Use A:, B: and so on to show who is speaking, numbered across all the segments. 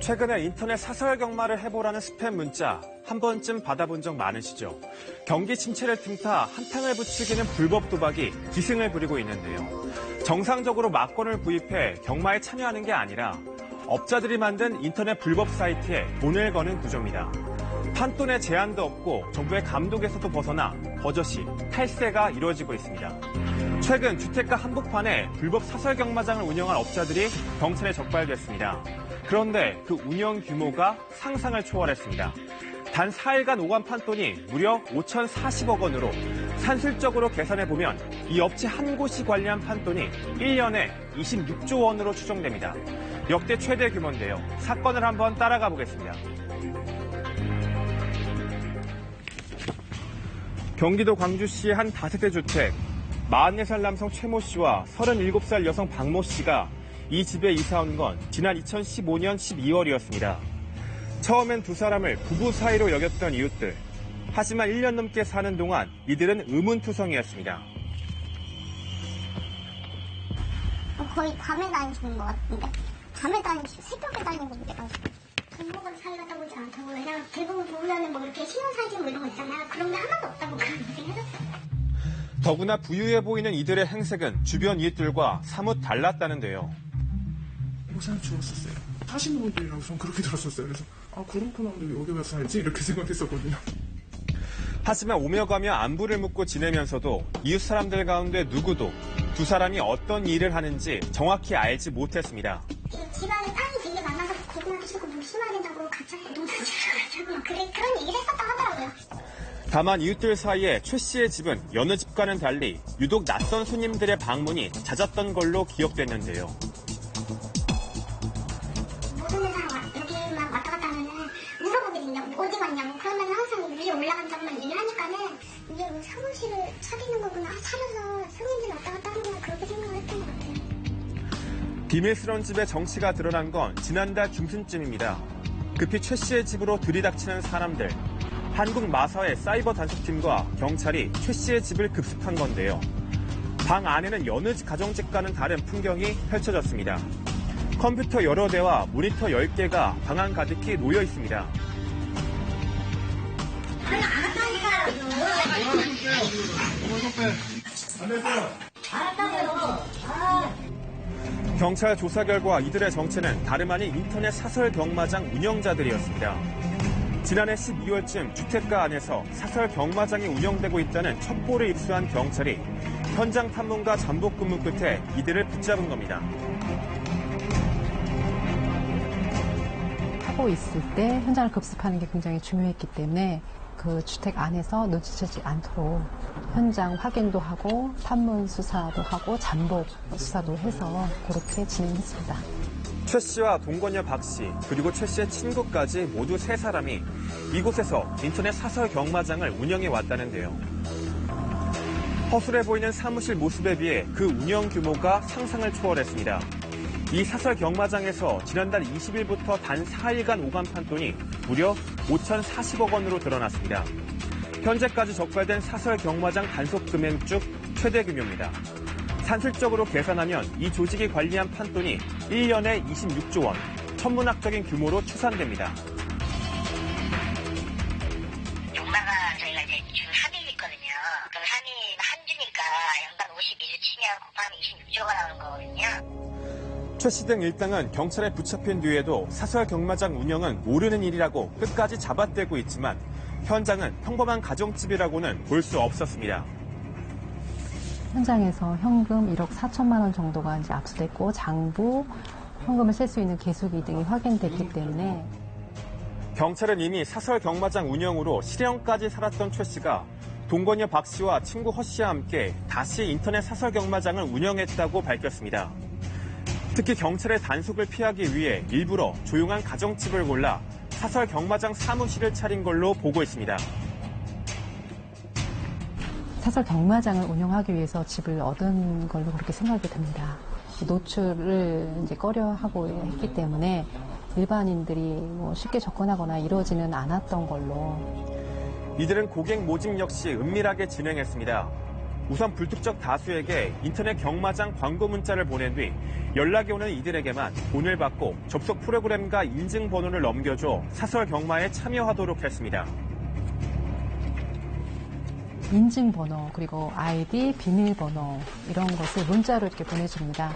A: 최근에 인터넷 사설 경마를 해보라는 스팸 문자 한 번쯤 받아본 적 많으시죠? 경기 침체를 틈타 한탕을 부추기는 불법 도박이 기승을 부리고 있는데요. 정상적으로 막권을 구입해 경마에 참여하는 게 아니라 업자들이 만든 인터넷 불법 사이트에 돈을 거는 구조입니다. 판돈에 제한도 없고 정부의 감독에서도 벗어나 버젓이 탈세가 이루어지고 있습니다. 최근 주택가 한복판에 불법 사설 경마장을 운영한 업자들이 경찰에 적발됐습니다. 그런데 그 운영 규모가 상상을 초월했습니다. 단 4일간 오간 판돈이 무려 5,040억 원으로 산술적으로 계산해보면 이 업체 한 곳이 관리한 판돈이 1년에 26조 원으로 추정됩니다. 역대 최대 규모인데요. 사건을 한번 따라가 보겠습니다. 경기도 광주시의 한 다세대 주택, 44살 남성 최모 씨와 37살 여성 박모 씨가 이 집에 이사 온 건 지난 2015년 12월이었습니다. 처음엔 두 사람을 부부 사이로 여겼던 이웃들. 하지만 1년 넘게 사는 동안 이들은 의문투성이었습니다.
B: 거의 밤에 다니시는 것 같은데. 밤에 다니시고 새벽에 다니는 분들 가지고. 돈 먹은 사이가 떠보지 않다고. 왜냐면 대부분 보면은 뭐 이렇게 신혼사진 뭐 이런 거 있잖아요. 그런 게 하나도 없다고 그런 얘기 해줬어요.
A: 더구나 부유해 보이는 이들의 행색은 주변 이웃들과 사뭇 달랐다는데요.
C: 고생을 주었었어요. 사시는 분들이라고 전 그렇게 들었었어요. 그래서 그렇구나, 여기 가서 살지? 이렇게 생각했었거든요.
A: 하지만 오며 가며 안부를 묻고 지내면서도 이웃 사람들 가운데 누구도 두 사람이 어떤 일을 하는지 정확히 알지 못했습니다.
B: 집안에 땅이 되게 많아서 고구마 주고 물 심어야 된다고 같이 농사지으러 가자고 그런 얘기를 했었다고 하더라고요.
A: 다만 이웃들 사이에 최 씨의 집은 여느 집과는 달리 유독 낯선 손님들의 방문이 잦았던 걸로 기억됐는데요.
B: 모든 회사가 여기만 왔다 갔다 하면은 물어보거든요. 어디 갔냐고. 그러면 항상 위에 올라간 점만 얘기를 하니까는 이게 뭐 사무실을 차리는 거구나. 차려서 손님들 왔다 갔다 하는구나. 그렇게 생각을 했던 것 같아요.
A: 비밀스러운 집에 정치가 드러난 건 지난달 중순쯤입니다. 급히 최 씨의 집으로 들이닥치는 사람들. 한국 마사회 사이버 단속팀과 경찰이 최 씨의 집을 급습한 건데요. 방 안에는 여느 가정집과는 다른 풍경이 펼쳐졌습니다. 컴퓨터 여러 대와 모니터 10개가 방 안 가득히 놓여 있습니다. 경찰 조사 결과 이들의 정체는 다름 아닌 인터넷 사설 경마장 운영자들이었습니다. 지난해 12월쯤 주택가 안에서 사설 경마장이 운영되고 있다는 첩보를 입수한 경찰이 현장 탐문과 잠복 근무 끝에 이들을 붙잡은 겁니다.
D: 하고 있을 때 현장을 급습하는 게 굉장히 중요했기 때문에 그 주택 안에서 눈치채지 않도록 현장 확인도 하고 탐문 수사도 하고 잠복 수사도 해서 그렇게 진행했습니다.
A: 최 씨와 동거녀 박 씨, 그리고 최 씨의 친구까지 모두 3사람이 이곳에서 인터넷 사설 경마장을 운영해 왔다는데요. 허술해 보이는 사무실 모습에 비해 그 운영 규모가 상상을 초월했습니다. 이 사설 경마장에서 지난달 20일부터 단 4일간 오간 판돈이 무려 5,040억 원으로 드러났습니다. 현재까지 적발된 사설 경마장 단속 금액 중 최대 규모입니다. 산술적으로 계산하면 이 조직이 관리한 판돈이 1년에 26조 원, 천문학적인 규모로 추산됩니다.
E: 경마가 저희가 이제 주 합의가 있거든요. 그럼 합의 한 주니까 연간 52주 치면 곱하면 26조가 나오는 거거든요.
A: 최 씨 등 일당은 경찰에 붙잡힌 뒤에도 사설 경마장 운영은 모르는 일이라고 끝까지 잡아떼고 있지만 현장은 평범한 가정집이라고는 볼 수 없었습니다.
D: 현장에서 현금 1억 4천만 원 정도가 이제 압수됐고 장부, 현금을 쓸 수 있는 개수기 등이 확인됐기 때문에
A: 경찰은 이미 사설 경마장 운영으로 실형까지 살았던 최 씨가 동거녀 박 씨와 친구 허 씨와 함께 다시 인터넷 사설 경마장을 운영했다고 밝혔습니다. 특히 경찰의 단속을 피하기 위해 일부러 조용한 가정집을 골라 사설 경마장 사무실을 차린 걸로 보고 있습니다.
D: 사설 경마장을 운영하기 위해서 집을 얻은 걸로 그렇게 생각이 됩니다. 노출을 이제 꺼려하고 했기 때문에 일반인들이 뭐 쉽게 접근하거나 이루어지는 않았던 걸로.
A: 이들은 고객 모집 역시 은밀하게 진행했습니다. 우선 불특정 다수에게 인터넷 경마장 광고 문자를 보낸 뒤 연락이 오는 이들에게만 돈을 받고 접속 프로그램과 인증번호를 넘겨줘 사설 경마에 참여하도록 했습니다.
D: 인증번호, 그리고 아이디, 비밀번호 이런 것을 문자로 이렇게 보내줍니다.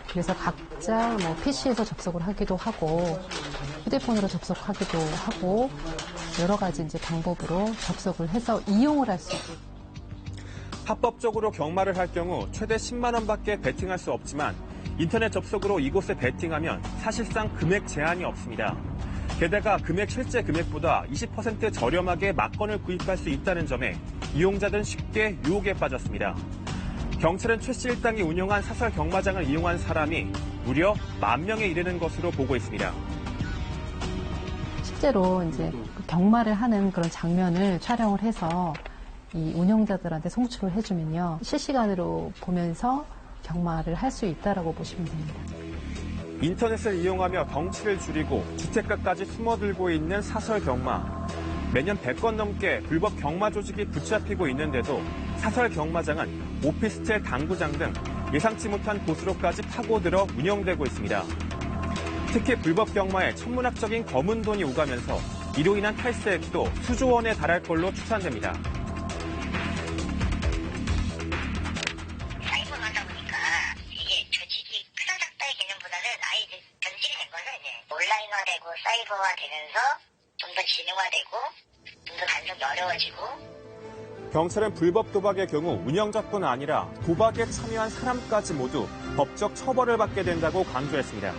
D: 그래서 각자 PC에서 접속을 하기도 하고 휴대폰으로 접속하기도 하고 여러 가지 이제 방법으로 접속을 해서 이용을 할 수 있고.
A: 합법적으로 경마를 할 경우 최대 10만 원밖에 베팅할 수 없지만 인터넷 접속으로 이곳에 베팅하면 사실상 금액 제한이 없습니다. 게다가 실제 금액보다 20% 저렴하게 막건을 구입할 수 있다는 점에 이용자들은 쉽게 유혹에 빠졌습니다. 경찰은 최 씨 일당이 운영한 사설 경마장을 이용한 사람이 무려 10,000명에 이르는 것으로 보고 있습니다.
D: 실제로 이제 경마를 하는 그런 장면을 촬영을 해서 이 운영자들한테 송출을 해주면요, 실시간으로 보면서 경마를 할 수 있다라고 보시면 됩니다.
A: 인터넷을 이용하며 덩치를 줄이고 주택가까지 숨어들고 있는 사설 경마. 매년 100건 넘게 불법 경마 조직이 붙잡히고 있는데도 사설 경마장은 오피스텔, 당구장 등 예상치 못한 곳으로까지 파고들어 운영되고 있습니다. 특히 불법 경마에 천문학적인 검은 돈이 오가면서 이로 인한 탈세액도 수조 원에 달할 걸로 추산됩니다.
E: 온라인화되고 사이버화되면서 좀 더 진흥화되고 좀 더 단속이 어려워지고.
A: 경찰은 불법 도박의 경우 운영자뿐 아니라 도박에 참여한 사람까지 모두 법적 처벌을 받게 된다고 강조했습니다.